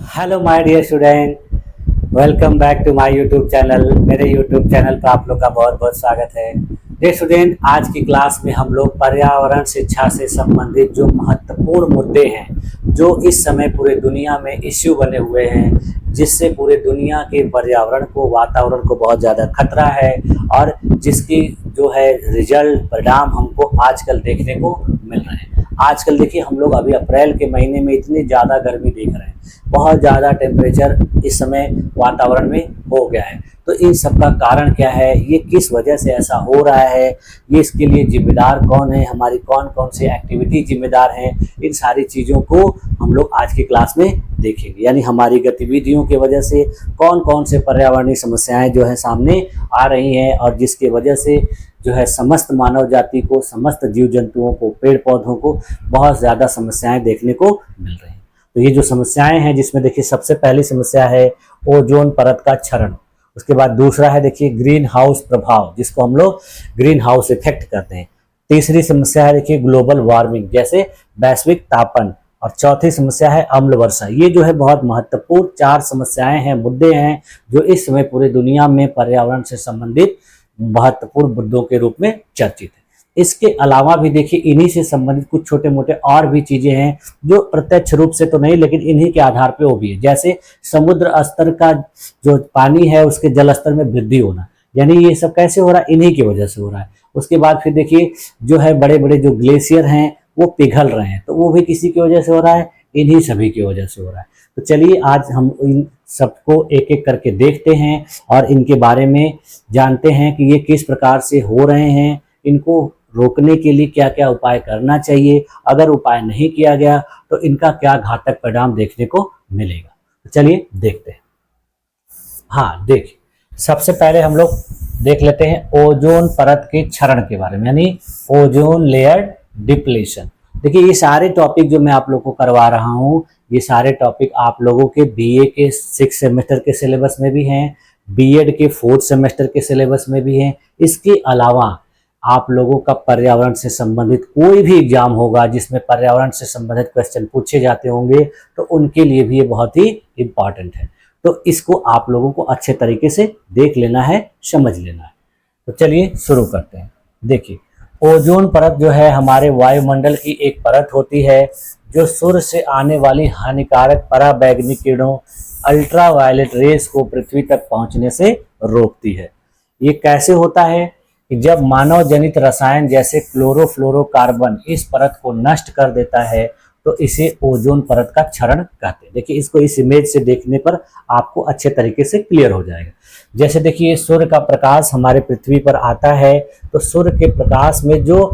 Hello my dear student, welcome back to my YouTube channel. मेरे YouTube channel पर आप लोग का बहुत बहुत स्वागत है। डियर स्टूडेंट, आज की क्लास में हम लोग पर्यावरण शिक्षा से संबंधित जो महत्वपूर्ण मुद्दे हैं, जो इस समय पूरे दुनिया में इश्यू बने हुए हैं, जिससे पूरे दुनिया के पर्यावरण को, वातावरण को बहुत ज़्यादा खतरा है और जिसकी जो है रिजल्ट, परिणाम हमको आजकल देखने को मिल रहे हैं। आजकल देखिए, हम लोग अभी अप्रैल के महीने में इतनी ज़्यादा गर्मी देख रहे हैं, बहुत ज़्यादा टेम्परेचर इस समय वातावरण में हो गया है। तो इन सब का कारण क्या है, ये किस वजह से ऐसा हो रहा है, ये इसके लिए जिम्मेदार कौन है, हमारी कौन कौन सी एक्टिविटी जिम्मेदार हैं, इन सारी चीज़ों को हम लोग आज की क्लास में देखेंगे। यानी हमारी गतिविधियों की वजह से कौन कौन से पर्यावरणीय समस्याएं जो है सामने आ रही हैं और जिसके वजह से जो है समस्त मानव जाति को, समस्त जीव जंतुओं को, पेड़ पौधों को बहुत ज़्यादा समस्याएं देखने को मिल रही हैं। तो ये जो समस्याएं हैं, जिसमें देखिए सबसे पहली समस्या है ओजोन परत का क्षरण। उसके बाद दूसरा है देखिए ग्रीन हाउस प्रभाव, जिसको हम लोग ग्रीन हाउस इफेक्ट कहते हैं। तीसरी समस्या है देखिए ग्लोबल वार्मिंग, जैसे वैश्विक तापन। और चौथी समस्या है अम्ल वर्षा। ये जो है बहुत महत्वपूर्ण 4 समस्याएं हैं, मुद्दे हैं, जो इस समय पूरे दुनिया में पर्यावरण से संबंधित महत्वपूर्ण मुद्दों के रूप में चर्चित है। इसके अलावा भी देखिए इन्हीं से संबंधित कुछ छोटे मोटे और भी चीजें हैं, जो प्रत्यक्ष रूप से तो नहीं, लेकिन इन्हीं के आधार पे वो भी है। जैसे समुद्र स्तर का जो पानी है, उसके जल स्तर में वृद्धि होना, यानी ये सब कैसे हो रहा है, इन्हीं की वजह से हो रहा है। उसके बाद फिर देखिए जो है बड़े बड़े जो ग्लेशियर हैं वो पिघल रहे हैं, तो वो भी किसी की वजह से हो रहा है, इन्हीं सभी की वजह से हो रहा है। तो चलिए आज हम इन सबको एक एक करके देखते हैं और इनके बारे में जानते हैं कि ये किस प्रकार से हो रहे हैं, इनको रोकने के लिए क्या क्या उपाय करना चाहिए, अगर उपाय नहीं किया गया तो इनका क्या घातक परिणाम देखने को मिलेगा। तो चलिए देखते हैं। हाँ देखिए, सबसे पहले हम लोग देख लेते हैं ओजोन परत के क्षरण के बारे में, यानी ओजोन लेयर डिप्लीशन। देखिए ये सारे टॉपिक जो मैं आप लोगों को करवा रहा हूँ, ये सारे टॉपिक आप लोगों के बीए के 6 सेमेस्टर के सिलेबस में भी हैं, बीएड के 4th सेमेस्टर के सिलेबस में भी हैं। इसके अलावा आप लोगों का पर्यावरण से संबंधित कोई भी एग्जाम होगा जिसमें पर्यावरण से संबंधित क्वेश्चन पूछे जाते होंगे, तो उनके लिए भी ये बहुत ही इम्पॉर्टेंट है। तो इसको आप लोगों को अच्छे तरीके से देख लेना है, समझ लेना है। तो चलिए शुरू करते हैं। देखिए ओजोन परत जो है हमारे वायुमंडल की एक परत होती है, जो सूर्य से आने वाली हानिकारक पराबैंगनी किरणों, अल्ट्रावायलेट रेस को पृथ्वी तक पहुंचने से रोकती है। ये कैसे होता है कि जब मानव जनित रसायन जैसे क्लोरोफ्लोरोकार्बन इस परत को नष्ट कर देता है, तो इसे ओजोन परत का क्षरण कहते हैं। देखिए इसको इस इमेज से देखने पर आपको अच्छे तरीके से क्लियर हो जाएगा। जैसे देखिए सूर्य का प्रकाश हमारे पृथ्वी पर आता है, तो सूर्य के प्रकाश में जो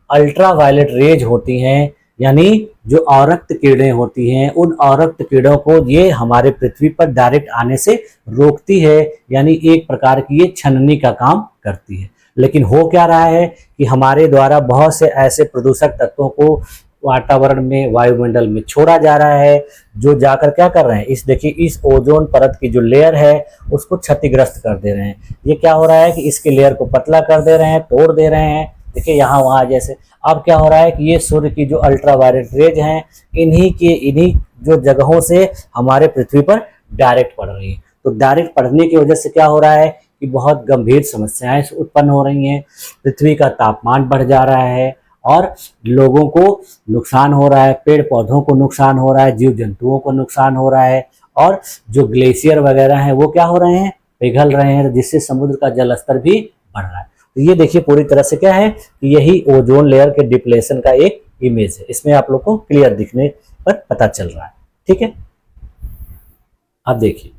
अल्ट्रावायलेट रेज होती हैं, यानी जो अवरक्त किरणें होती हैं, उन अवरक्त किरणों को ये हमारे पृथ्वी पर डायरेक्ट आने से रोकती है, यानी एक प्रकार की ये छननी का काम करती है। लेकिन हो क्या रहा है कि हमारे द्वारा बहुत से ऐसे प्रदूषक तत्वों को वातावरण में, वायुमंडल में छोड़ा जा रहा है, जो जाकर क्या कर रहे हैं, इस देखिए इस ओजोन परत की जो लेयर है उसको क्षतिग्रस्त कर दे रहे हैं। ये क्या हो रहा है कि इसके लेयर को पतला कर दे रहे हैं, तोड़ दे रहे हैं। देखिए यहाँ वहाँ जैसे अब क्या हो रहा है कि ये सूर्य की जो अल्ट्रावायलेट रेज हैं, इन्हीं जो जगहों से हमारे पृथ्वी पर डायरेक्ट पड़ रही है। तो डायरेक्ट पड़ने की वजह से क्या हो रहा है कि बहुत गंभीर समस्याएं उत्पन्न हो रही हैं। पृथ्वी का तापमान बढ़ जा रहा है और लोगों को नुकसान हो रहा है, पेड़ पौधों को नुकसान हो रहा है, जीव जंतुओं को नुकसान हो रहा है, और जो ग्लेशियर वगैरह हैं वो क्या हो रहे हैं, पिघल रहे हैं, जिससे समुद्र का जल स्तर भी बढ़ रहा है। तो ये देखिए पूरी तरह से क्या है कि यही ओजोन लेयर के डिप्लेशन का एक इमेज है। इसमें आप लोग को क्लियर दिखने पर पता चल रहा है, ठीक है। अब देखिए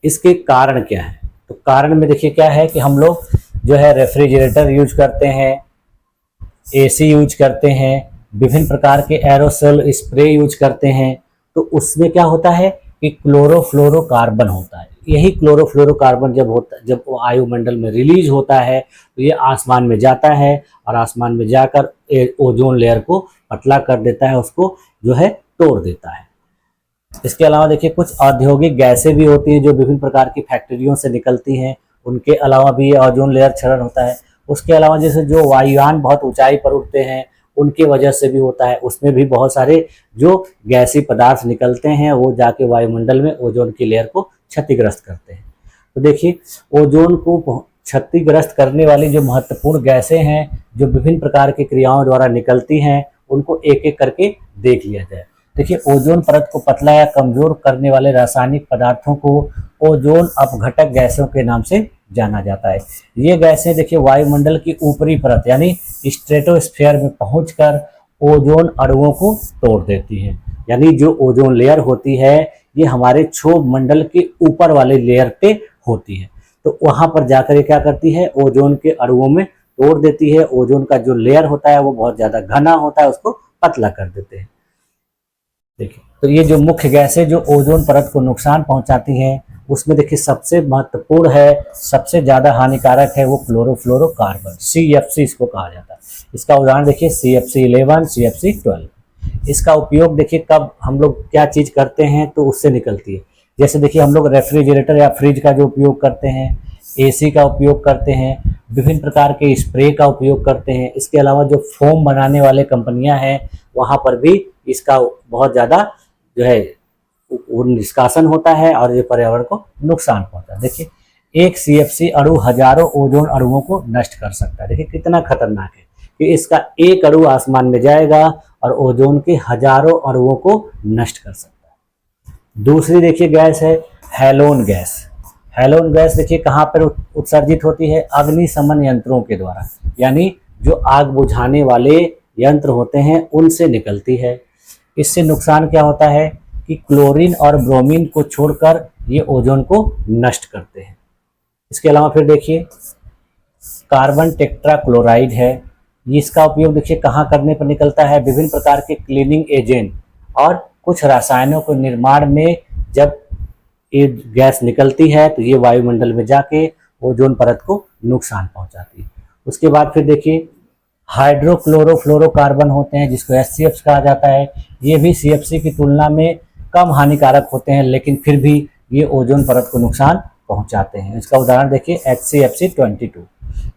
इसके कारण क्या है। तो कारण में देखिए क्या है कि हम लोग जो है रेफ्रिजरेटर यूज करते हैं, एसी यूज करते हैं, विभिन्न प्रकार के एरोसोल स्प्रे यूज करते हैं। तो उसमें क्या होता है कि क्लोरोफ्लोरोकार्बन होता है। यही क्लोरोफ्लोरोकार्बन जब वो वायुमंडल में रिलीज होता है, तो ये आसमान में जाता है और आसमान में जाकर ओजोन लेयर को पतला कर देता है, उसको जो है तोड़ देता है। इसके अलावा देखिए कुछ औद्योगिक गैसें भी होती हैं जो विभिन्न प्रकार की फैक्ट्रियों से निकलती हैं, उनके अलावा भी ये ओजोन लेयर क्षरण होता है। उसके अलावा जैसे जो वायुयान बहुत ऊंचाई पर उड़ते हैं, उनके वजह से भी होता है। उसमें भी बहुत सारे जो गैसीय पदार्थ निकलते हैं वो जाके वायुमंडल में ओजोन की लेयर को क्षतिग्रस्त करते हैं। तो देखिए, ओजोन को क्षतिग्रस्त करने वाली जो महत्वपूर्ण गैसें हैं जो विभिन्न प्रकार की क्रियाओं द्वारा निकलती हैं, उनको एक एक करके देख लिया जाए। देखिए, ओजोन परत को पतला या कमजोर करने वाले रासायनिक पदार्थों को ओजोन अपघटक गैसों के नाम से जाना जाता है। ये गैसें देखिए वायुमंडल की ऊपरी परत यानी स्ट्रेटोस्फीयर में पहुंचकर ओजोन अणुओं को तोड़ देती हैं। यानी जो ओजोन लेयर होती है ये हमारे क्षोभ मंडल के ऊपर वाले लेयर पे होती है, तो वहां पर जाकर ये क्या करती है, ओजोन के अणुओं में तोड़ देती है। ओजोन का जो लेयर होता है वो बहुत ज्यादा घना होता है, उसको पतला कर देते हैं। देखिए, तो ये जो मुख्य गैसें जो ओजोन परत को नुकसान पहुंचाती हैं उसमें देखिए सबसे महत्वपूर्ण है, सबसे ज्यादा हानिकारक है वो क्लोरोफ्लोरोकार्बन, CFC इसको कहा जाता है। इसका उदाहरण देखिए CFC11, CFC12। इसका उपयोग देखिए कब हम लोग क्या चीज करते हैं तो उससे निकलती है। जैसे देखिए हम लोग रेफ्रिजरेटर या फ्रिज का जो उपयोग करते हैं, AC का उपयोग करते हैं, विभिन्न प्रकार के स्प्रे का उपयोग करते हैं। इसके अलावा जो फोम बनाने वाले कंपनियां हैं वहां पर भी इसका बहुत ज़्यादा जो है निष्कासन होता है और ये पर्यावरण को नुकसान पहुंचाता है। देखिए, एक CFC अणु हजारों ओजोन अणुओं को नष्ट कर सकता है। देखिए कितना खतरनाक है कि इसका एक अणु आसमान में जाएगा और ओजोन के हजारों अणुओं को नष्ट कर सकता है। दूसरी देखिए गैस है हैलोन गैस। हैलोन गैस देखिए कहाँ पर उत्सर्जित होती है, अग्निशमन यंत्रों के द्वारा, यानी जो आग बुझाने वाले यंत्र होते हैं उनसे निकलती है। इससे नुकसान क्या होता है कि क्लोरीन और ब्रोमीन को छोड़कर ये ओजोन को नष्ट करते हैं। इसके अलावा फिर देखिए कार्बन टेट्राक्लोराइड है। इसका उपयोग देखिए कहाँ करने पर निकलता है, विभिन्न प्रकार के क्लीनिंग एजेंट और कुछ रसायनों के निर्माण में जब ये गैस निकलती है तो ये वायुमंडल में जाके ओजोन परत को नुकसान पहुंचाती है। उसके बाद फिर देखिए हाइड्रोक्लोरोफ्लोरोकार्बन होते हैं जिसको HCF कहा जाता है। ये भी CFC की तुलना में कम हानिकारक होते हैं, लेकिन फिर भी ये ओजोन परत को नुकसान पहुंचाते हैं। इसका उदाहरण देखिए HCFC22।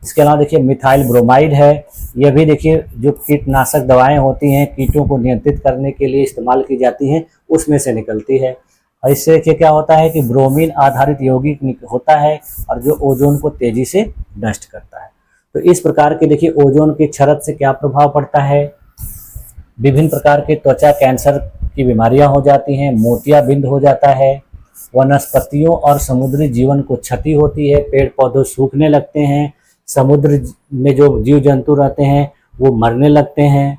इसके अलावा देखिए मिथाइल ब्रोमाइड है। यह भी देखिए जो कीटनाशक दवाएं होती हैं, कीटों को नियंत्रित करने के लिए इस्तेमाल की जाती हैं, उसमें से निकलती है। और इससे देखिए क्या होता है कि ब्रोमीन आधारित यौगिक होता है और जो ओजोन को तेजी से नष्ट करता है। तो इस प्रकार के देखिए ओजोन की क्षरत से क्या प्रभाव पड़ता है, विभिन्न प्रकार के त्वचा कैंसर की बीमारियां हो जाती हैं, मोतियाबिंद हो जाता है, वनस्पतियों और समुद्री जीवन को क्षति होती है, पेड़ पौधे सूखने लगते हैं, समुद्र में जो जीव जंतु रहते हैं वो मरने लगते हैं।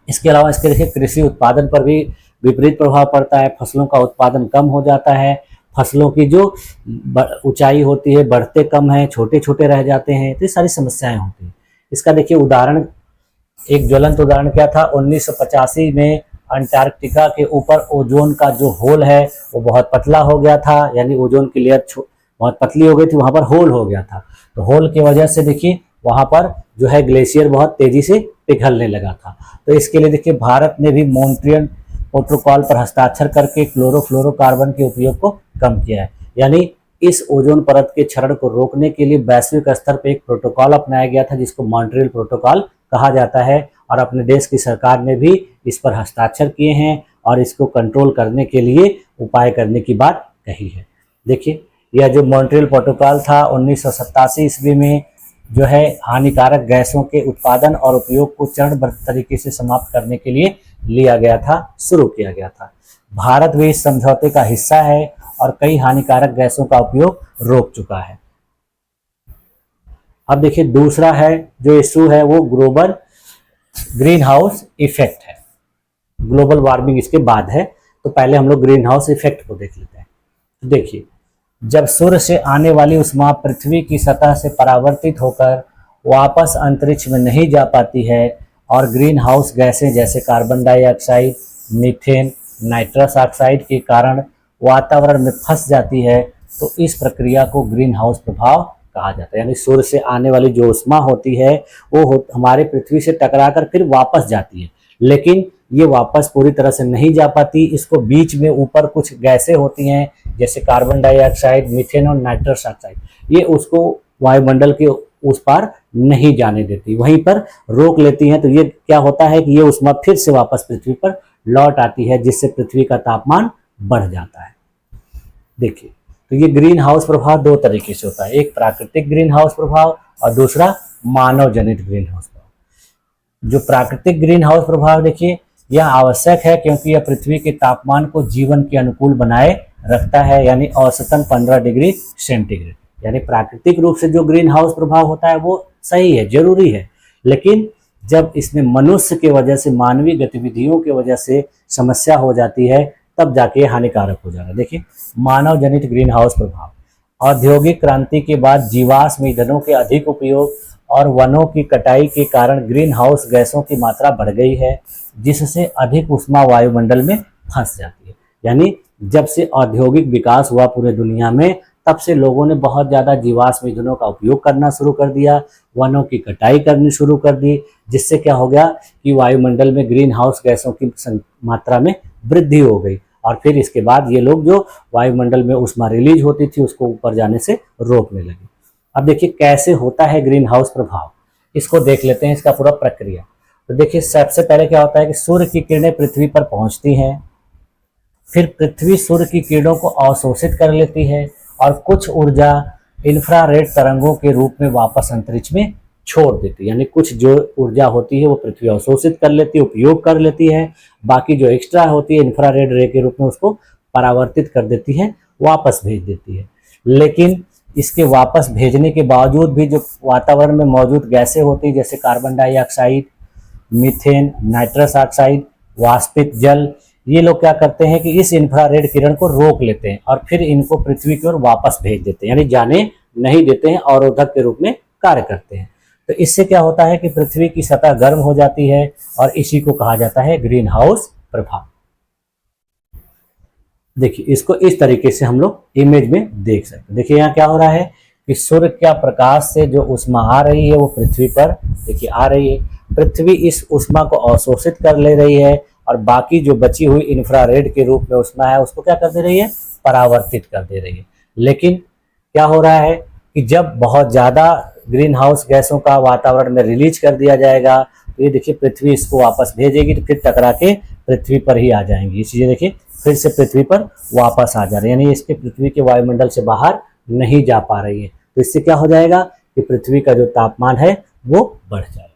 इसके अलावा इसके देखिए कृषि उत्पादन पर भी विपरीत प्रभाव पड़ता है, फसलों का उत्पादन कम हो जाता है, फसलों की जो ऊंचाई होती है बढ़ते कम है, छोटे छोटे रह जाते हैं, तो ये सारी समस्याएं होती हैं। इसका देखिए उदाहरण, एक ज्वलंत उदाहरण क्या था, 1985 में अंटार्कटिका के ऊपर ओजोन का जो होल है वो बहुत पतला हो गया था, यानी ओजोन की लेयर बहुत पतली हो गई थी, वहां पर होल हो गया था। तो होल की वजह से देखिए वहां पर जो है ग्लेशियर बहुत तेजी से पिघलने लगा था। तो इसके लिए देखिए भारत ने भी मॉन्ट्रियल प्रोटोकॉल पर हस्ताक्षर करके क्लोरोफ्लोरोकार्बन के उपयोग को कम किया है। यानी इस ओजोन परत के क्षरण को रोकने के लिए वैश्विक स्तर पर एक प्रोटोकॉल अपनाया गया था जिसको मॉन्ट्रियल प्रोटोकॉल कहा जाता है, और अपने देश की सरकार ने भी इस पर हस्ताक्षर किए हैं और इसको कंट्रोल करने के लिए उपाय करने की बात कही है। देखिए यह जो मॉन्ट्रियल प्रोटोकॉल था 1987 ईस्वी में जो है हानिकारक गैसों के उत्पादन और उपयोग को चरणबद्ध तरीके से समाप्त करने के लिए लिया गया था, शुरू किया गया था। भारत भी इस समझौते का हिस्सा है और कई हानिकारक गैसों का उपयोग रोक चुका है। अब देखिए दूसरा है जो इशू है वो ग्लोबल ग्रीन हाउस इफेक्ट है। ग्लोबल वार्मिंग इसके बाद है, तो पहले हम लोग ग्रीन हाउस इफेक्ट को देख लेते हैं। तो देखिए जब सूर्य से आने वाली उष्मा पृथ्वी की सतह से परावर्तित होकर वापस अंतरिक्ष में नहीं जा पाती है और ग्रीन हाउस गैसें जैसे carbon dioxide, methane, nitrous oxide के कारण वातावरण में फंस जाती है, तो इस प्रक्रिया को ग्रीन हाउस प्रभाव कहा जाता है। यानी सूर्य से आने वाली जो उष्मा होती है वो हमारे पृथ्वी से टकराकर फिर वापस जाती है, लेकिन ये वापस पूरी तरह से नहीं जा पाती। इसको बीच में ऊपर कुछ गैसें होती हैं जैसे कार्बन डाइऑक्साइड, मीथेन और नाइट्रस ऑक्साइड, ये उसको वायुमंडल के उस पार नहीं जाने देती, वहीं पर रोक लेती हैं। तो ये क्या होता है कि ये ऊष्मा फिर से वापस पृथ्वी पर लौट आती है, जिससे पृथ्वी का तापमान बढ़ जाता है। देखिए, तो ये ग्रीन हाउस प्रभाव दो तरीके से होता है, एक प्राकृतिक ग्रीन हाउस प्रभाव और दूसरा मानव जनित ग्रीन हाउस प्रभाव। जो प्राकृतिक ग्रीन हाउस प्रभाव देखिए, यह आवश्यक है क्योंकि यह पृथ्वी के तापमान को जीवन के अनुकूल बनाए रखता है, यानी औसतन 15 डिग्री सेंटीग्रेड। यानी प्राकृतिक रूप से जो ग्रीन हाउस प्रभाव होता है वो सही है, जरूरी है, लेकिन जब इसमें मनुष्य के वजह से, मानवीय गतिविधियों की वजह से समस्या हो जाती है, तब जाके हानिकारक हो जाता है। देखिए, मानव जनित ग्रीन हाउस प्रभाव, औद्योगिक क्रांति के बाद जीवाश्म ईंधनों के अधिक उपयोग और वनों की कटाई के कारण ग्रीन हाउस गैसों की मात्रा बढ़ गई है, जिससे अधिक ऊष्मा वायुमंडल में फंस जाती है। यानी जब से औद्योगिक विकास हुआ पूरे दुनिया में, तब से लोगों ने बहुत ज़्यादा जीवाश्म ईंधनों का उपयोग करना शुरू कर दिया, वनों की कटाई करनी शुरू कर दी, जिससे क्या हो गया कि वायुमंडल में ग्रीन हाउस गैसों की मात्रा में वृद्धि हो गई। और फिर इसके बाद ये लोग जो वायुमंडल में ऊष्मा रिलीज होती थी उसको ऊपर जाने से रोकने लगे। अब देखिए कैसे होता है ग्रीन हाउस प्रभाव, इसको देख लेते हैं, इसका पूरा प्रक्रिया। तो देखिए, सबसे पहले क्या होता है कि सूर्य की किरणें पृथ्वी पर पहुंचती हैं, फिर पृथ्वी सूर्य की किरणों को अवशोषित कर लेती है और कुछ ऊर्जा इंफ्रारेड तरंगों के रूप में वापस अंतरिक्ष में छोड़ देती है। यानी कुछ जो ऊर्जा होती है वो पृथ्वी अवशोषित कर लेती है, उपयोग कर लेती है, बाकी जो एक्स्ट्रा होती है इंफ्रारेड रे के रूप में उसको परावर्तित कर देती है, वापस भेज देती है। लेकिन इसके वापस भेजने के बावजूद भी जो वातावरण में मौजूद गैसें होती हैं, जैसे carbon dioxide, methane, nitrous oxide, वाष्पित जल, ये लोग क्या करते हैं कि इस इंफ्रारेड किरण को रोक लेते हैं और फिर इनको पृथ्वी की ओर वापस भेज देते हैं, यानी जाने नहीं देते हैं, अवरोधक के रूप में कार्य करते हैं। तो इससे क्या होता है कि पृथ्वी की सतह गर्म हो जाती है और इसी को कहा जाता है ग्रीन हाउस प्रभाव। देखिए, इसको इस तरीके से हम लोग इमेज में देख सकते हैं। देखिए यहाँ क्या हो रहा है कि सूर्य का प्रकाश से जो ऊष्मा आ रही है वो पृथ्वी पर देखिए आ रही है, पृथ्वी इस ऊष्मा को अवशोषित कर ले रही है और बाकी जो बची हुई इंफ्रारेड के रूप में ऊष्मा है उसको क्या कर दे रही है, परावर्तित कर दे रही है। लेकिन क्या हो रहा है कि जब बहुत ज़्यादा ग्रीन हाउस गैसों का वातावरण में रिलीज कर दिया जाएगा तो ये देखिए पृथ्वी इसको वापस भेजेगी, तो फिर टकरा के पृथ्वी पर ही आ जाएंगी। ये चीज़ें देखिए फिर से पृथ्वी पर वापस आ जा रही है, यानी इसके पृथ्वी के वायुमंडल से बाहर नहीं जा पा रही है। तो इससे क्या हो जाएगा कि पृथ्वी का जो तापमान है वो बढ़ जाएगा।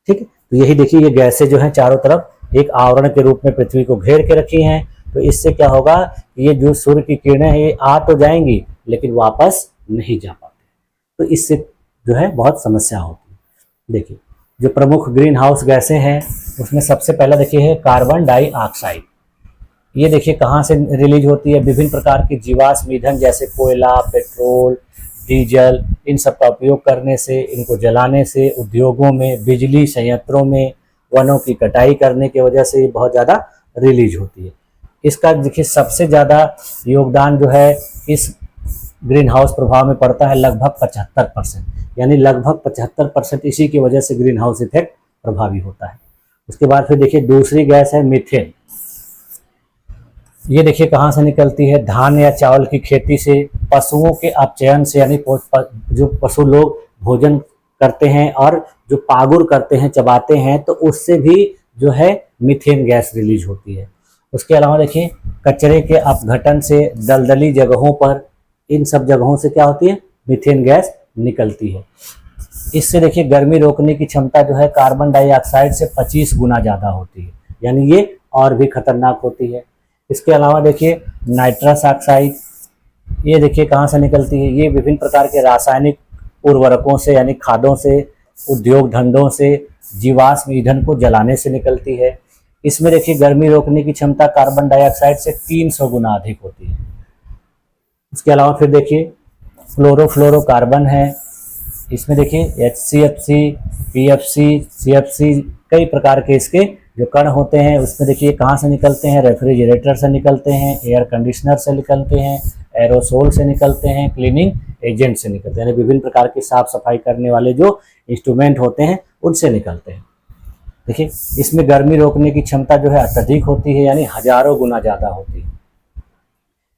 ठीक है, तो यही देखिए ये गैसें जो हैं चारों तरफ एक आवरण के रूप में पृथ्वी को घेर के रखी हैं। तो इससे क्या होगा कि ये जो सूर्य की किरणें हैं ये आ तो जाएंगी लेकिन वापस नहीं जा पाते, तो इससे जो है बहुत समस्या होती है। देखिए जो प्रमुख ग्रीन हाउस गैसें हैं उसमें सबसे पहला देखिए है कार्बन डाइऑक्साइड। ये देखिए कहाँ से रिलीज होती है, विभिन्न प्रकार के जीवाश्म ईंधन जैसे कोयला, पेट्रोल, डीजल, इन सब का उपयोग करने से, इनको जलाने से, उद्योगों में, बिजली संयंत्रों में, वनों की कटाई करने की वजह से ये बहुत ज़्यादा रिलीज होती है। इसका देखिए सबसे ज़्यादा योगदान जो है इस ग्रीन हाउस प्रभाव में पड़ता है, लगभग 75%, यानी लगभग 75% इसी की वजह से ग्रीन हाउस इफेक्ट प्रभावी होता है। उसके बाद फिर देखिए दूसरी गैस है मीथेन। ये देखिए कहाँ से निकलती है, धान या चावल की खेती से, पशुओं के अपचयन से, यानी जो पशु लोग भोजन करते हैं और जो पागुर करते हैं, चबाते हैं, तो उससे भी जो है मीथेन गैस रिलीज होती है। उसके अलावा देखिए कचरे के अपघटन से, दलदली जगहों पर, इन सब जगहों से क्या होती है, मीथेन गैस निकलती है। इससे देखिए गर्मी रोकने की क्षमता जो है कार्बन डाइऑक्साइड से 25 गुना ज़्यादा होती है, यानी ये और भी खतरनाक होती है। इसके अलावा देखिए नाइट्रस ऑक्साइड, ये देखिए कहाँ से निकलती है, ये विभिन्न प्रकार के रासायनिक उर्वरकों से, यानी खादों से, उद्योग धंधों से, जीवाश्म ईंधन को जलाने से निकलती है। इसमें देखिए गर्मी रोकने की क्षमता कार्बन डाइऑक्साइड से 300 गुना अधिक होती है। इसके अलावा फिर देखिए फ्लोरोफ्लोरोकार्बन है, इसमें देखिए HCFC, PFC, CFC, कई प्रकार के इसके जो कण होते हैं उसमें देखिए कहाँ से निकलते हैं, रेफ्रिजरेटर से निकलते हैं, एयर कंडीशनर से निकलते हैं, एरोसोल से निकलते हैं, क्लीनिंग एजेंट से निकलते हैं, यानी विभिन्न प्रकार की साफ सफाई करने वाले जो इंस्ट्रूमेंट होते हैं उनसे निकलते हैं। देखिए इसमें गर्मी रोकने की क्षमता जो है अत्यधिक होती है, यानी हजारों गुना ज़्यादा होती है।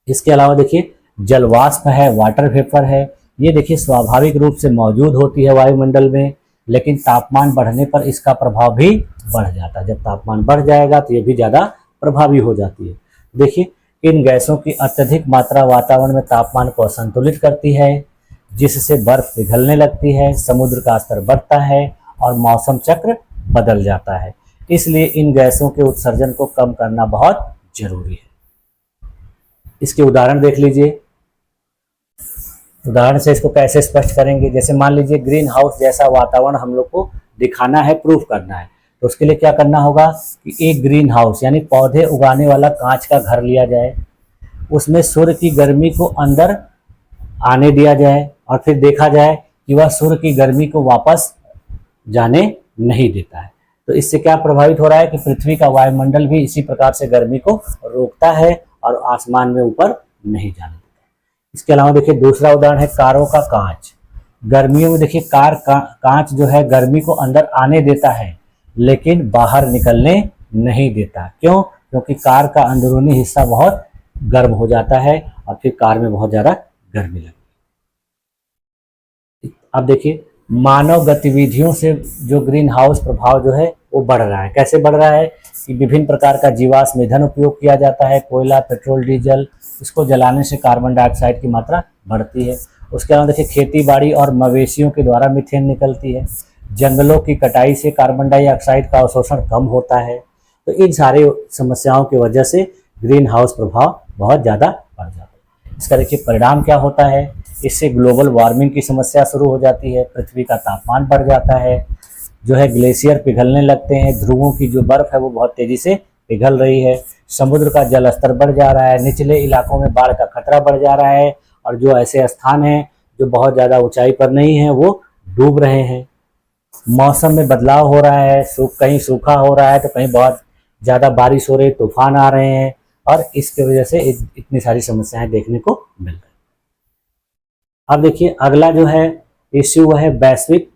इसके अलावा देखिए जलवाष्प है, वाटर वेपर है, ये देखिए स्वाभाविक रूप से मौजूद होती है वायुमंडल में, लेकिन तापमान बढ़ने पर इसका प्रभाव भी बढ़ जाता है। जब तापमान बढ़ जाएगा तो ये भी ज़्यादा प्रभावी हो जाती है। देखिए इन गैसों की अत्यधिक मात्रा वातावरण में तापमान को असंतुलित करती है, जिससे बर्फ पिघलने लगती है, समुद्र का स्तर बढ़ता है और मौसम चक्र बदल जाता है। इसलिए इन गैसों के उत्सर्जन को कम करना बहुत जरूरी है। इसके उदाहरण देख लीजिए। उदाहरण से इसको कैसे स्पष्ट करेंगे, जैसे मान लीजिए ग्रीन हाउस जैसा वातावरण हम लोग को दिखाना है, प्रूफ करना है, तो उसके लिए क्या करना होगा कि एक ग्रीन हाउस यानी पौधे उगाने वाला कांच का घर लिया जाए, उसमें सूर्य की गर्मी को अंदर आने दिया जाए और फिर देखा जाए कि वह सूर्य की गर्मी को वापस जाने नहीं देता है। तो इससे क्या प्रभावित हो रहा है कि पृथ्वी का वायुमंडल भी इसी प्रकार से गर्मी को रोकता है और आसमान में ऊपर नहीं जाने देता। इसके अलावा देखिए दूसरा उदाहरण है कारों का कांच। गर्मियों में देखिए कांच जो है गर्मी को अंदर आने देता है लेकिन बाहर निकलने नहीं देता। क्यों? क्योंकि कार का अंदरूनी हिस्सा बहुत गर्म हो जाता है और फिर कार में बहुत ज़्यादा गर्मी लगती है। अब देखिए मानव गतिविधियों से जो ग्रीन हाउस प्रभाव जो है वो बढ़ रहा है। कैसे बढ़ रहा है कि विभिन्न प्रकार का जीवाश्म ईंधन उपयोग किया जाता है, कोयला, पेट्रोल, डीजल, इसको जलाने से कार्बन डाइऑक्साइड की मात्रा बढ़ती है। उसके अलावा देखिए खेती बाड़ी और मवेशियों के द्वारा मीथेन निकलती है। जंगलों की कटाई से कार्बन डाइऑक्साइड का अवशोषण कम होता है। तो इन सारे समस्याओं की वजह से ग्रीन हाउस प्रभाव बहुत ज़्यादा बढ़ जाता है। इसका देखिए परिणाम क्या होता है, इससे ग्लोबल वार्मिंग की समस्या शुरू हो जाती है, पृथ्वी का तापमान बढ़ जाता है, जो है ग्लेशियर पिघलने लगते हैं, ध्रुवों की जो बर्फ है वो बहुत तेज़ी से पिघल रही है, समुद्र का जल स्तर बढ़ जा रहा है, निचले इलाकों में बाढ़ का खतरा बढ़ जा रहा है और जो ऐसे स्थान हैं जो बहुत ज़्यादा ऊंचाई पर नहीं हैं वो डूब रहे हैं। मौसम में बदलाव हो रहा है, कहीं सूखा हो रहा है तो कहीं बहुत ज़्यादा बारिश हो रही है, तूफान आ रहे हैं और इसकी वजह से इतनी सारी समस्याएं देखने को मिल रही है। अब देखिए अगला जो है इश्यू वो है वैश्विक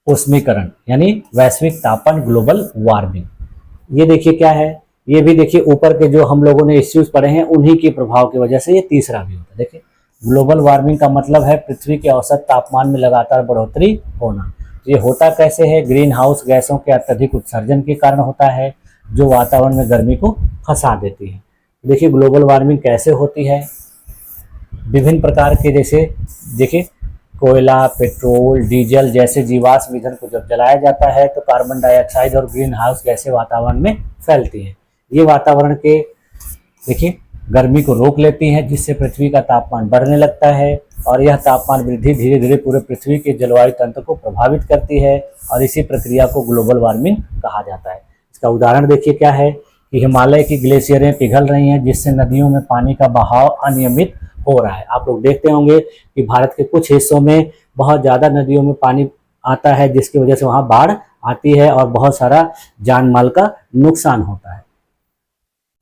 उष्मीकरण यानी वैश्विक तापन, ग्लोबल वार्मिंग। ये देखिए क्या है, ये भी देखिए ऊपर के जो हम लोगों ने इश्यूज पढ़े हैं उन्हीं के प्रभाव की वजह से ये तीसरा भी होता है। देखिए ग्लोबल वार्मिंग का मतलब है पृथ्वी के औसत तापमान में लगातार बढ़ोतरी होना। ये होता कैसे है? ग्रीन हाउस गैसों के अत्यधिक उत्सर्जन के कारण होता है जो वातावरण में गर्मी को फंसा देती है। देखिए ग्लोबल वार्मिंग कैसे होती है, विभिन्न प्रकार के जैसे देखिए कोयला, पेट्रोल, डीजल जैसे जीवाश्म ईंधन को जब जलाया जाता है तो कार्बन डाइऑक्साइड और ग्रीन हाउस गैसें वातावरण में फैलती हैं। ये वातावरण के देखिए गर्मी को रोक लेती हैं, जिससे पृथ्वी का तापमान बढ़ने लगता है और यह तापमान वृद्धि धीरे धीरे पूरे पृथ्वी के जलवायु तंत्र को प्रभावित करती है और इसी प्रक्रिया को ग्लोबल वार्मिंग कहा जाता है। इसका उदाहरण देखिए क्या है कि हिमालय की ग्लेशियरें पिघल रही हैं, जिससे नदियों में पानी का बहाव अनियमित हो रहा है। आप लोग देखते होंगे कि भारत के कुछ हिस्सों में बहुत ज़्यादा नदियों में पानी आता है, जिसकी वजह से वहाँ बाढ़ आती है और बहुत सारा जान माल का नुकसान होता है।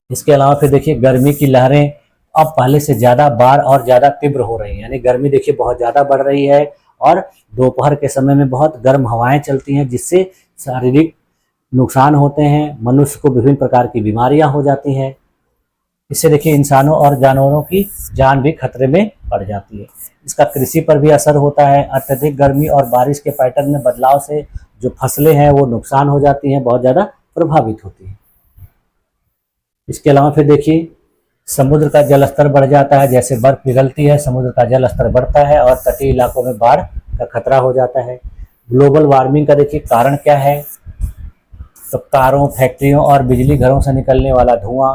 इसके अलावा फिर देखिए गर्मी की लहरें अब पहले से ज़्यादा बार और ज़्यादा तीव्र हो रही हैं, यानी गर्मी देखिए बहुत ज़्यादा बढ़ रही है और दोपहर के समय में बहुत गर्म हवाएं चलती हैं, जिससे शारीरिक नुकसान होते हैं, मनुष्य को विभिन्न प्रकार की बीमारियां हो जाती हैं। इससे देखिए इंसानों और जानवरों की जान भी खतरे में पड़ जाती है। इसका कृषि पर भी असर होता है। अत्यधिक गर्मी और बारिश के पैटर्न में बदलाव से जो फसलें हैं वो नुकसान हो जाती हैं, बहुत ज़्यादा प्रभावित होती हैं। इसके अलावा फिर देखिए समुद्र का जल स्तर बढ़ जाता है, जैसे बर्फ पिघलती है समुद्र का जल स्तर बढ़ता है और तटीय इलाकों में बाढ़ का खतरा हो जाता है। ग्लोबल वार्मिंग का देखिए कारण क्या है, तो कारों, फैक्ट्रियों और बिजली घरों से निकलने वाला धुआं,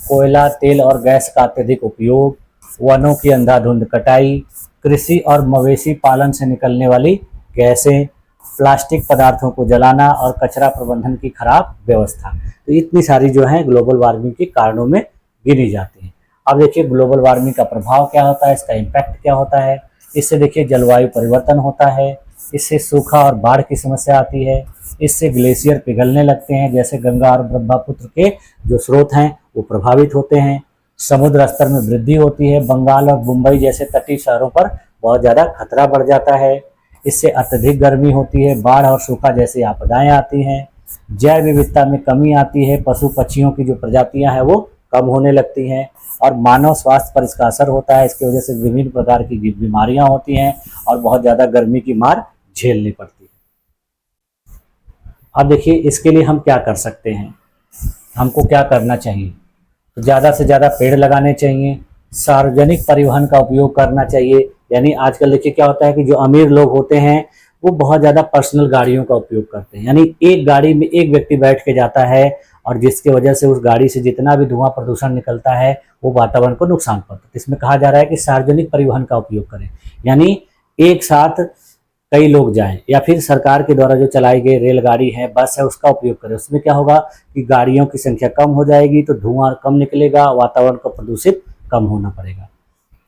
कोयला, तेल और गैस का अत्यधिक उपयोग, वनों की अंधाधुंध कटाई, कृषि और मवेशी पालन से निकलने वाली गैसें, प्लास्टिक पदार्थों को जलाना और कचरा प्रबंधन की खराब व्यवस्था। तो इतनी सारी जो है ग्लोबल वार्मिंग के कारणों में गिनी जाती है। अब देखिए ग्लोबल वार्मिंग का प्रभाव क्या होता है, इसका इम्पैक्ट क्या होता है। इससे देखिए जलवायु परिवर्तन होता है, इससे सूखा और बाढ़ की समस्या आती है, इससे ग्लेशियर पिघलने लगते हैं, जैसे गंगा और ब्रह्मपुत्र के जो स्रोत हैं वो प्रभावित होते हैं, समुद्र स्तर में वृद्धि होती है, बंगाल और मुंबई जैसे तटीय शहरों पर बहुत ज़्यादा खतरा बढ़ जाता है, इससे अत्यधिक गर्मी होती है, बाढ़ और सूखा जैसी आपदाएं आती हैं, जैव विविधता में कमी आती है, पशु पक्षियों की जो प्रजातियां हैं वो कम होने लगती हैं और मानव स्वास्थ्य पर इसका असर होता है। इसकी वजह से विभिन्न प्रकार की बीमारियां होती हैं और बहुत ज़्यादा गर्मी की मार झेलनी पड़ती है। अब देखिए इसके लिए हम क्या कर सकते हैं, हमको क्या करना चाहिए। तो ज़्यादा से ज़्यादा पेड़ लगाने चाहिए, सार्वजनिक परिवहन का उपयोग करना चाहिए। यानी आजकल देखिए क्या होता है कि जो अमीर लोग होते हैं वो बहुत ज़्यादा पर्सनल गाड़ियों का उपयोग करते हैं, यानी एक गाड़ी में एक व्यक्ति बैठ के जाता है और जिसकी वजह से उस गाड़ी से जितना भी धुआं प्रदूषण निकलता है वो वातावरण को नुकसान पहुंचाता है। इसमें कहा जा रहा है कि सार्वजनिक परिवहन का उपयोग करें, यानी एक साथ कई लोग जाएं, या फिर सरकार के द्वारा जो चलाई गई रेलगाड़ी है, बस है, उसका उपयोग करें। उसमें क्या होगा कि गाड़ियों की संख्या कम हो जाएगी तो धुआं कम निकलेगा, वातावरण को प्रदूषित कम होना पड़ेगा।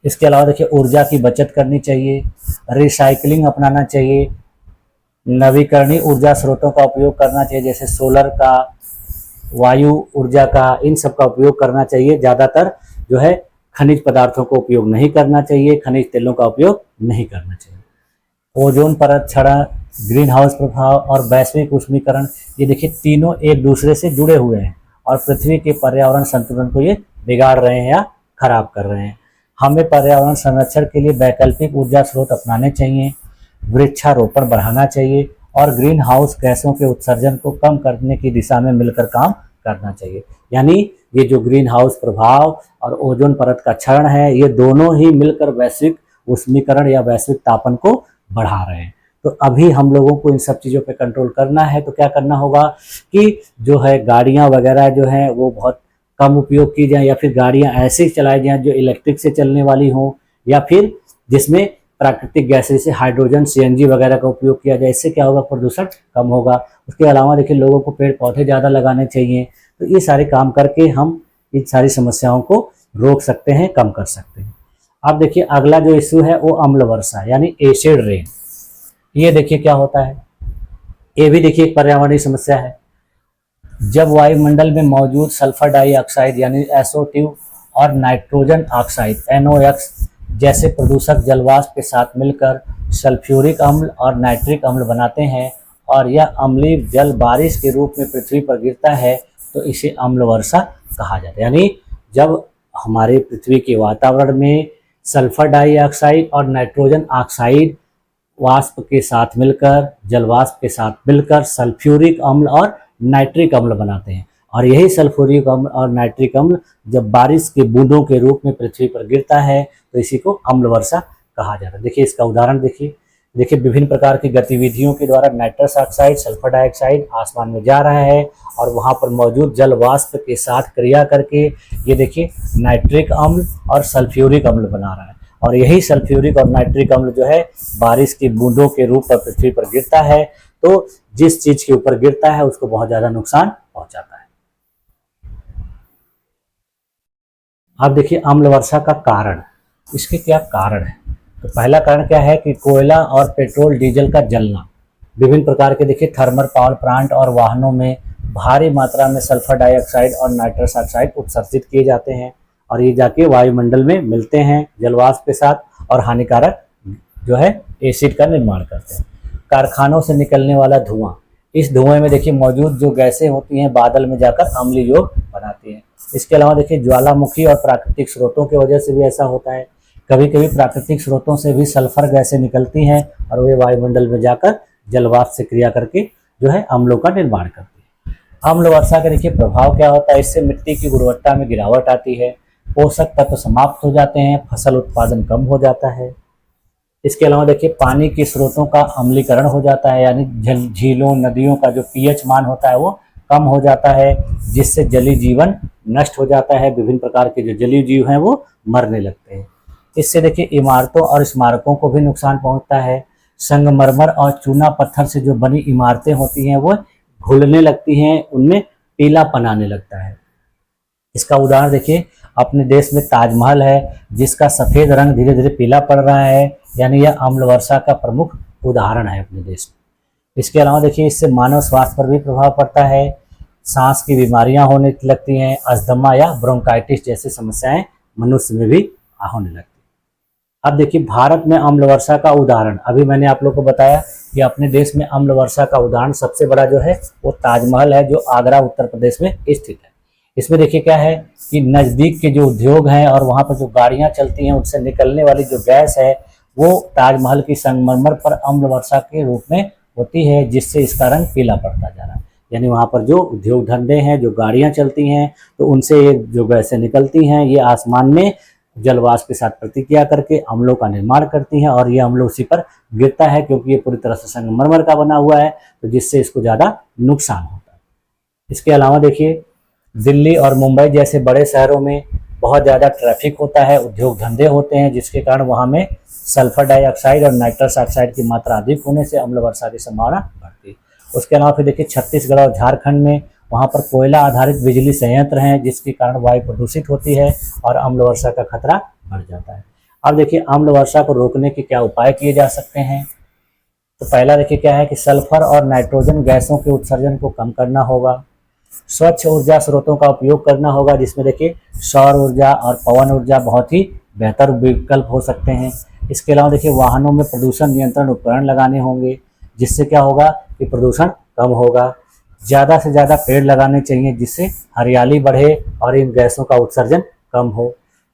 इसके अलावा देखिए ऊर्जा की बचत करनी चाहिए, रिसाइकलिंग अपनाना चाहिए, नवीकरणीय ऊर्जा स्रोतों का उपयोग करना चाहिए, जैसे सोलर का, वायु ऊर्जा का, इन सब का उपयोग करना चाहिए। ज़्यादातर जो है खनिज पदार्थों को उपयोग नहीं करना चाहिए, खनिज तेलों का उपयोग नहीं करना चाहिए। ओजोन परत क्षरण, ग्रीन हाउस प्रभाव और वैश्विक उष्मीकरण, ये देखिए तीनों एक दूसरे से जुड़े हुए हैं और पृथ्वी के पर्यावरण संतुलन को ये बिगाड़ रहे हैं या खराब कर रहे हैं। हमें पर्यावरण संरक्षण के लिए वैकल्पिक ऊर्जा स्रोत अपनाने चाहिए, वृक्षारोपण बढ़ाना चाहिए और ग्रीन हाउस गैसों के उत्सर्जन को कम करने की दिशा में मिलकर काम करना चाहिए। यानी ये जो ग्रीन हाउस प्रभाव और ओजोन परत का क्षरण है, ये दोनों ही मिलकर वैश्विक उष्मीकरण या वैश्विक तापन को बढ़ा रहे हैं। तो अभी हम लोगों को इन सब चीज़ों पे कंट्रोल करना है। तो क्या करना होगा कि जो है गाड़ियाँ वगैरह जो हैं वो बहुत कम उपयोग की जाए, या फिर गाड़ियाँ ऐसे चलाई जाएँ जो इलेक्ट्रिक से चलने वाली हों, या फिर जिसमें प्राकृतिक गैस जैसे हाइड्रोजन, सीएनजी वगैरह का उपयोग किया जाए। इससे क्या होगा, प्रदूषण कम होगा। उसके अलावा देखिए लोगों को पेड़ पौधे ज़्यादा लगाने चाहिए। तो ये सारे काम करके हम इन सारी समस्याओं को रोक सकते हैं, कम कर सकते हैं। अब देखिए अगला जो इशू है वो अम्ल वर्षा यानी एसिड रेन। ये देखिए क्या होता है, ये भी देखिए एक पर्यावरणीय समस्या है। जब वायुमंडल में मौजूद सल्फर डाइऑक्साइड यानी SO2 और नाइट्रोजन ऑक्साइड NOx जैसे प्रदूषक जलवाष्प के साथ मिलकर सल्फ्यूरिक अम्ल और नाइट्रिक अम्ल बनाते हैं और यह अम्लीय जल बारिश के रूप में पृथ्वी पर गिरता है, तो इसे अम्ल वर्षा कहा जाता है। यानी जब हमारे पृथ्वी के वातावरण में सल्फर डाइऑक्साइड और नाइट्रोजन ऑक्साइड वाष्प के साथ मिलकर, जलवाष्प के साथ मिलकर सल्फ्यूरिक अम्ल और नाइट्रिक अम्ल बनाते हैं, और यही सल्फ्यूरिक अम्ल और नाइट्रिक अम्ल जब बारिश के बूंदों के रूप में पृथ्वी पर गिरता है तो इसी को अम्ल वर्षा कहा जाता है। देखिए इसका उदाहरण देखिए विभिन्न प्रकार की गतिविधियों के द्वारा नाइट्रस ऑक्साइड, सल्फर डाइऑक्साइड आसमान में जा रहा है और वहाँ पर मौजूद जल वाष्प के साथ क्रिया करके ये देखिए नाइट्रिक अम्ल और सल्फ्यूरिक अम्ल बना रहा है, और यही सल्फ्यूरिक और नाइट्रिक अम्ल जो है बारिश की बूंदों के रूप में पृथ्वी पर गिरता है, तो जिस चीज के ऊपर गिरता है उसको बहुत ज्यादा नुकसान पहुंचाता है। अब देखिए अम्ल वर्षा का कारण, इसके क्या कारण है। तो पहला कारण क्या है कि कोयला और पेट्रोल डीजल का जलना, विभिन्न प्रकार के देखिए थर्मल पावर प्लांट और वाहनों में भारी मात्रा में सल्फर डाइऑक्साइड और नाइट्रस ऑक्साइड उत्सर्जित किए जाते हैं और ये जाके वायुमंडल में मिलते हैं जलवाष्प के साथ और हानिकारक जो है एसिड का निर्माण करते हैं। कारखानों से निकलने वाला धुआं, इस धुएं में देखिए मौजूद जो गैसें होती हैं बादल में जाकर अम्लीय योग बनाती हैं। इसके अलावा देखिए ज्वालामुखी और प्राकृतिक स्रोतों की वजह से भी ऐसा होता है। कभी कभी प्राकृतिक स्रोतों से भी सल्फर गैसें निकलती हैं और वे वायुमंडल में जाकर जलवाष्प से क्रिया करके जो है अम्लों का निर्माण करती है। अम्ल वर्षा का देखिए प्रभाव क्या होता है, इससे मिट्टी की गुणवत्ता में गिरावट आती है, पोषक तत्व समाप्त हो जाते हैं, फसल उत्पादन कम हो जाता है। इसके अलावा देखिए पानी के स्रोतों का अम्लीकरण हो जाता है, यानी झीलों नदियों का जो pH मान होता है वो कम हो जाता है, जिससे जलीय जीवन नष्ट हो जाता है, विभिन्न प्रकार के जो जलीय जीव हैं वो मरने लगते हैं। इससे देखिए इमारतों और स्मारकों को भी नुकसान पहुंचता है। संगमरमर और चूना पत्थर से जो बनी इमारतें होती हैं वो घुलने लगती हैं, उनमें पीलापन आने लगता है। इसका उदाहरण देखिए अपने देश में ताजमहल है जिसका सफ़ेद रंग धीरे धीरे पीला पड़ रहा है, यानी यह अम्ल वर्षा का प्रमुख उदाहरण है अपने देश में। इसके अलावा देखिए इससे मानव स्वास्थ्य पर भी प्रभाव पड़ता है, सांस की बीमारियां होने लगती हैं, अस्थमा या ब्रोंकाइटिस जैसी समस्याएं मनुष्य में भी होने लगती हैं। अब देखिए भारत में अम्ल वर्षा का उदाहरण, अभी मैंने आप लोग को बताया कि अपने देश में अम्ल वर्षा का उदाहरण सबसे बड़ा जो है वो ताजमहल है जो आगरा उत्तर प्रदेश में स्थित है। इसमें देखिए क्या है कि नज़दीक के जो उद्योग हैं और वहाँ पर जो गाड़ियाँ चलती हैं उनसे निकलने वाली जो गैस है वो ताजमहल की संगमरमर पर अम्ल वर्षा के रूप में होती है, जिससे इसका रंग पीला पड़ता जा रहा है। यानी वहाँ पर जो उद्योग धंधे हैं, जो गाड़ियाँ चलती हैं, तो उनसे ये जो गैसें निकलती हैं ये आसमान में जलवाष्प के साथ प्रतिक्रिया करके अम्लों का निर्माण करती हैं और ये अम्ल उसी पर गिरता है, क्योंकि ये पूरी तरह से संगमरमर का बना हुआ है, तो जिससे इसको ज़्यादा नुकसान होता है। इसके अलावा देखिए दिल्ली और मुंबई जैसे बड़े शहरों में बहुत ज़्यादा ट्रैफिक होता है, उद्योग धंधे होते हैं, जिसके कारण वहाँ में सल्फर डाइऑक्साइड और नाइट्रस ऑक्साइड की मात्रा अधिक होने से अम्ल वर्षा की संभावना बढ़ती है। उसके अलावा फिर देखिए छत्तीसगढ़ और झारखंड में वहाँ पर कोयला आधारित बिजली संयंत्र हैं, जिसके कारण वायु प्रदूषित होती है और अम्ल वर्षा का खतरा बढ़ जाता है। अब देखिए अम्ल वर्षा को रोकने के क्या उपाय किए जा सकते हैं। तो पहला देखिए क्या है कि सल्फर और नाइट्रोजन गैसों के उत्सर्जन को कम करना होगा, स्वच्छ ऊर्जा स्रोतों का उपयोग करना होगा, जिसमें देखिए सौर ऊर्जा और पवन ऊर्जा बहुत ही बेहतर विकल्प हो सकते हैं। इसके अलावा देखिए वाहनों में प्रदूषण नियंत्रण उपकरण लगाने होंगे, जिससे क्या होगा कि प्रदूषण कम होगा। ज़्यादा से ज़्यादा पेड़ लगाने चाहिए, जिससे हरियाली बढ़े और इन गैसों का उत्सर्जन कम हो।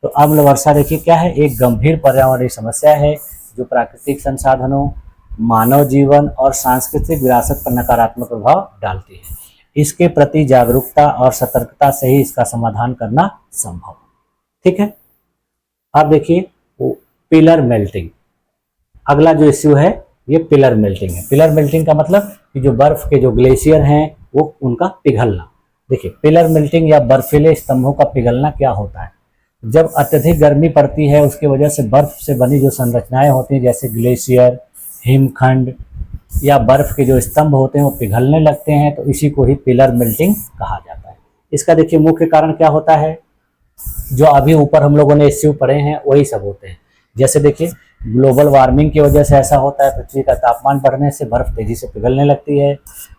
तो अम्ल वर्षा देखिए क्या है, एक गंभीर पर्यावरणीय समस्या है जो प्राकृतिक संसाधनों, मानव जीवन और सांस्कृतिक विरासत पर नकारात्मक प्रभाव डालती है। इसके प्रति जागरूकता और सतर्कता से ही इसका समाधान करना संभव। ठीक है, अब देखिए पिलर मेल्टिंग, अगला जो इश्यू है ये पिलर मेल्टिंग है। पिलर मेल्टिंग का मतलब कि जो बर्फ के जो ग्लेशियर हैं वो उनका पिघलना। देखिए पिलर मेल्टिंग या बर्फीले स्तंभों का पिघलना क्या होता है, जब अत्यधिक गर्मी पड़ती है उसकी वजह से बर्फ से बनी जो संरचनाएं होती हैं जैसे ग्लेशियर, हिमखंड या बर्फ के जो स्तंभ होते हैं वो पिघलने लगते हैं, तो इसी को ही पिलर मेल्टिंग कहा जाता है। इसका देखिए मुख्य कारण क्या होता है, जो अभी ऊपर हम लोगों ने इश्यू पढ़े हैं वही सब होते हैं। जैसे देखिए ग्लोबल वार्मिंग की वजह से ऐसा होता है, पृथ्वी का तापमान बढ़ने से बर्फ तेजी से पिघलने लगती है।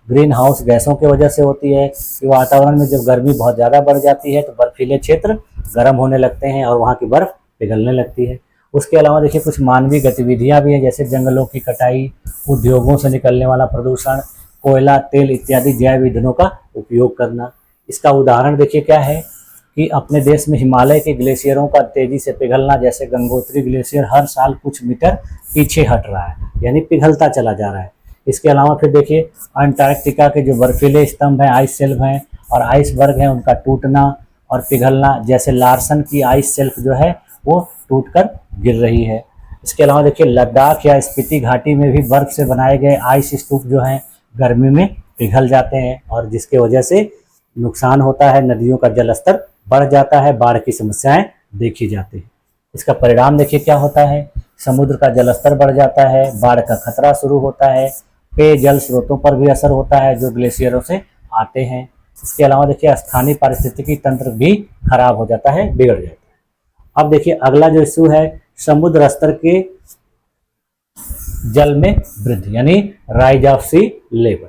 ग्रीन हाउस गैसों की वजह से होती है कि वातावरण में जब गर्मी बहुत ज़्यादा बढ़ जाती है तो बर्फीले क्षेत्र गर्म होने लगते हैं और वहाँ की बर्फ पिघलने लगती है। उसके अलावा देखिए कुछ मानवीय गतिविधियाँ भी हैं, जैसे जंगलों की कटाई, उद्योगों से निकलने वाला प्रदूषण, कोयला, तेल इत्यादि जैव ईंधनों का उपयोग करना। इसका उदाहरण देखिए क्या है कि अपने देश में हिमालय के ग्लेशियरों का तेजी से पिघलना, जैसे गंगोत्री ग्लेशियर हर साल कुछ मीटर पीछे हट रहा है, यानी पिघलता चला जा रहा है। इसके अलावा फिर देखिए अंटार्कटिका के जो बर्फीले स्तंभ हैं, आइस शेल्फ हैं और आइसबर्ग हैं, उनका टूटना और पिघलना, जैसे लार्सन की आइस शेल्फ जो है वो टूटकर गिर रही है। इसके अलावा देखिए लद्दाख या स्पीति घाटी में भी बर्फ से बनाए गए आइस स्तूप जो हैं गर्मी में पिघल जाते हैं और जिसके वजह से नुकसान होता है, नदियों का जलस्तर बढ़ जाता है, बाढ़ की समस्याएं देखी जाती है। इसका परिणाम देखिए क्या होता है, समुद्र का जलस्तर बढ़ जाता है, बाढ़ का खतरा शुरू होता है, पेयजल स्रोतों पर भी असर होता है जो ग्लेशियरों से आते हैं। इसके अलावा देखिए स्थानीय पारिस्थितिकी तंत्र भी खराब हो जाता है, बिगड़ जाता है। अब देखिए अगला जो इश्यू है, समुद्र स्तर के जल में वृद्धि यानी राइज ऑफ सी लेवल।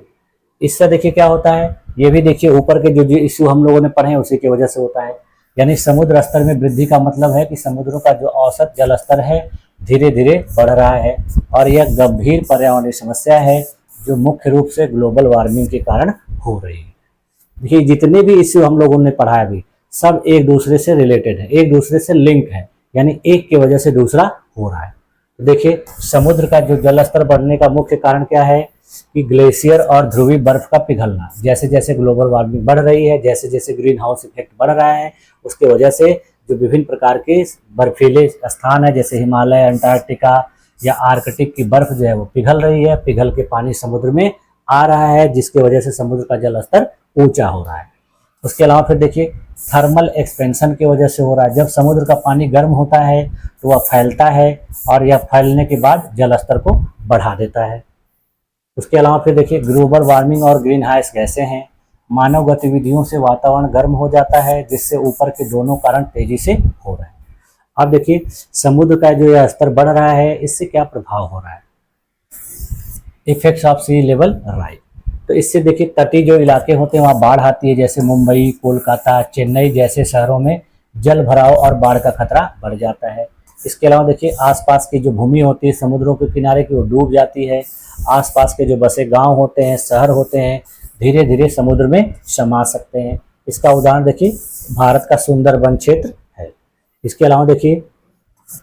इससे देखिए क्या होता है, ये भी देखिए ऊपर के जो इश्यू हम लोगों ने पढ़े हैं उसी की वजह से होता है। यानी समुद्र स्तर में वृद्धि का मतलब है कि समुद्रों का जो औसत जल स्तर है धीरे धीरे बढ़ रहा है और यह गंभीर पर्यावरणीय समस्या है जो मुख्य रूप से ग्लोबल वार्मिंग के कारण हो रही है। देखिए जितने भी इश्यू हम लोगों ने पढ़ा अभी सब एक दूसरे से रिलेटेड है, एक दूसरे से लिंक है, यानी एक की वजह से दूसरा हो रहा है। तो देखिए समुद्र का जो जल स्तर बढ़ने का मुख्य कारण क्या है कि ग्लेशियर और ध्रुवीय बर्फ का पिघलना। जैसे जैसे ग्लोबल वार्मिंग बढ़ रही है, जैसे जैसे ग्रीन हाउस इफेक्ट बढ़ रहा है, उसकी वजह से जो विभिन्न प्रकार के बर्फीले स्थान है जैसे हिमालय, अंटार्कटिका या आर्कटिक की बर्फ जो है वो पिघल रही है, पिघल के पानी समुद्र में आ रहा है, जिसकी वजह से समुद्र का जल स्तर ऊंचा हो रहा है। उसके अलावा फिर देखिए थर्मल एक्सपेंशन की वजह से हो रहा है। जब समुद्र का पानी गर्म होता है तो वह फैलता है और यह फैलने के बाद जल स्तर को बढ़ा देता है। उसके अलावा फिर देखिए ग्लोबल वार्मिंग और ग्रीन हाउस गैसें हैं। मानव गतिविधियों से वातावरण गर्म हो जाता है, जिससे ऊपर के दोनों कारण तेजी से हो रहे हैं। अब देखिए समुद्र का जो यह स्तर बढ़ रहा है, इससे क्या प्रभाव हो रहा है, effects of sea level rise. तो इससे देखिए तटीय जो इलाके होते हैं वहाँ बाढ़ आती है, जैसे मुंबई, कोलकाता, चेन्नई जैसे शहरों में जल भराव और बाढ़ का खतरा बढ़ जाता है। इसके अलावा देखिए आसपास की जो भूमि होती है समुद्रों के किनारे की वो डूब जाती है। आसपास के जो बसे गांव होते हैं, शहर होते हैं, धीरे धीरे समुद्र में समा सकते हैं। इसका उदाहरण देखिए भारत का सुंदरबन क्षेत्र है। इसके अलावा देखिए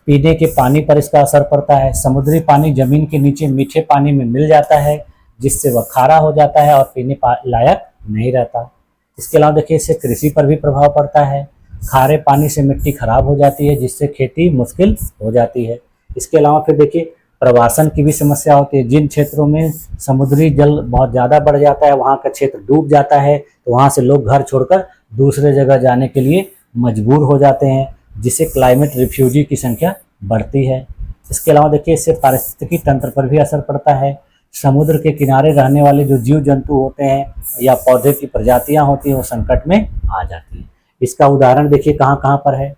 पीने के पानी पर इसका असर पड़ता है। समुद्री पानी जमीन के नीचे मीठे पानी में मिल जाता है, जिससे वह खारा हो जाता है और पीने लायक नहीं रहता। इसके अलावा देखिए इससे कृषि पर भी प्रभाव पड़ता है। खारे पानी से मिट्टी खराब हो जाती है, जिससे खेती मुश्किल हो जाती है। इसके अलावा फिर देखिए प्रवासन की भी समस्या होती है। जिन क्षेत्रों में समुद्री जल बहुत ज़्यादा बढ़ जाता है, वहाँ का क्षेत्र डूब जाता है, तो वहाँ से लोग घर छोड़कर दूसरे जगह जाने के लिए मजबूर हो जाते हैं, जिससे क्लाइमेट रिफ्यूजी की संख्या बढ़ती है। इसके अलावा देखिए इससे पारिस्थितिकी तंत्र पर भी असर पड़ता है। समुद्र के किनारे रहने वाले जो जीव जंतु होते हैं या पौधे की प्रजातियां होती हैं, वो संकट में आ जाती हैं। इसका उदाहरण देखिए कहाँ कहाँ पर है।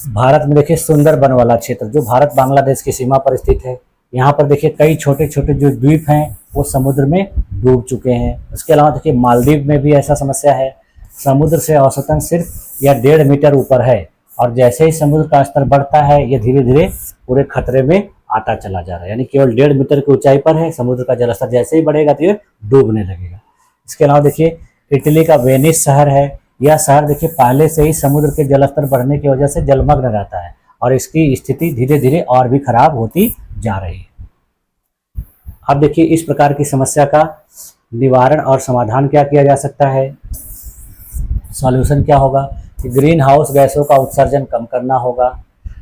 भारत में देखिए सुंदरबन वाला क्षेत्र जो भारत बांग्लादेश की सीमा पर स्थित है, यहाँ पर देखिए कई छोटे छोटे जो द्वीप हैं वो समुद्र में डूब चुके हैं। इसके अलावा देखिए मालदीव में भी ऐसा समस्या है। समुद्र से औसतन सिर्फ या 1.5 मीटर ऊपर है, और जैसे ही समुद्र का स्तर बढ़ता है ये धीरे धीरे पूरे खतरे में आता चला जा रहा है। यानी केवल 1.5 मीटर की ऊंचाई पर है, समुद्र का जलस्तर जैसे ही बढ़ेगा तो ये डूबने लगेगा। इसके अलावा देखिए इटली का वेनिस शहर है। यह शहर देखिए पहले से ही समुद्र के जलस्तर बढ़ने की वजह से जलमग्न रहता है, और इसकी स्थिति धीरे धीरे और भी खराब होती जा रही है। अब देखिए इस प्रकार की समस्या का निवारण और समाधान क्या किया जा सकता है। सॉल्यूशन क्या होगा कि ग्रीन हाउस गैसों का उत्सर्जन कम करना होगा,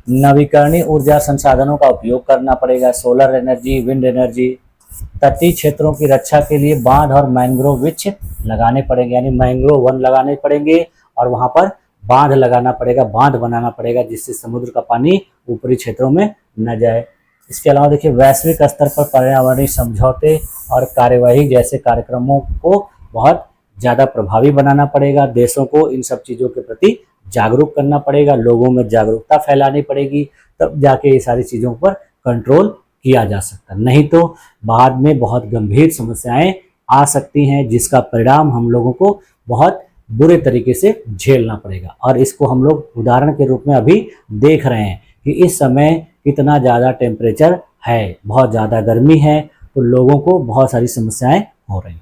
नवीकरणीय ऊर्जा संसाधनों का उपयोग करना पड़ेगा, सोलर एनर्जी, विंड एनर्जी। तटीय क्षेत्रों की रक्षा के लिए बांध और मैंग्रोव वृक्ष लगाने पड़ेंगे, यानी मैंग्रोव वन लगाने पड़ेंगे और वहां पर बांध लगाना पड़ेगा, बांध बनाना पड़ेगा, जिससे समुद्र का पानी ऊपरी क्षेत्रों में न जाए। इसके अलावा देखिए वैश्विक स्तर पर पर्यावरणीय समझौते और कार्यवाही जैसे कार्यक्रमों को बहुत ज़्यादा प्रभावी बनाना पड़ेगा। देशों को इन सब चीज़ों के प्रति जागरूक करना पड़ेगा, लोगों में जागरूकता फैलानी पड़ेगी, तब जाके ये सारी चीज़ों पर कंट्रोल किया जा सकता है। नहीं तो बाद में बहुत गंभीर समस्याएं आ सकती हैं, जिसका परिणाम हम लोगों को बहुत बुरे तरीके से झेलना पड़ेगा। और इसको हम लोग उदाहरण के रूप में अभी देख रहे हैं कि इस समय कितना ज़्यादा टेम्परेचर है, बहुत ज़्यादा गर्मी है, तो लोगों को बहुत सारी समस्याएं हो रही हैं।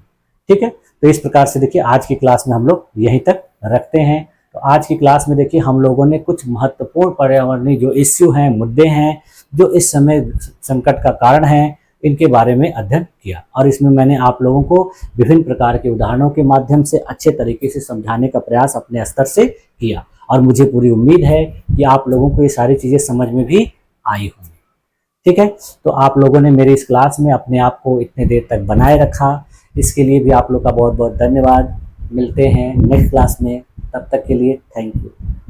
ठीक है, तो इस प्रकार से देखिए आज की क्लास में हम लोग यहीं तक रखते हैं। तो आज की क्लास में देखिए हम लोगों ने कुछ महत्वपूर्ण पर्यावरणीय जो इश्यू हैं, मुद्दे हैं, जो इस समय संकट का कारण है, इनके बारे में अध्ययन किया। और इसमें मैंने आप लोगों को विभिन्न प्रकार के उदाहरणों के माध्यम से अच्छे तरीके से समझाने का प्रयास अपने स्तर से किया, और मुझे पूरी उम्मीद है कि आप लोगों को ये सारी चीज़ें समझ में भी आई होंगी। ठीक है, तो आप लोगों ने मेरी इस क्लास में अपने आप को इतने देर तक बनाए रखा, इसके लिए भी आप लोग का बहुत बहुत धन्यवाद। मिलते हैं नेक्स्ट क्लास में, तब तक के लिए थैंक यू।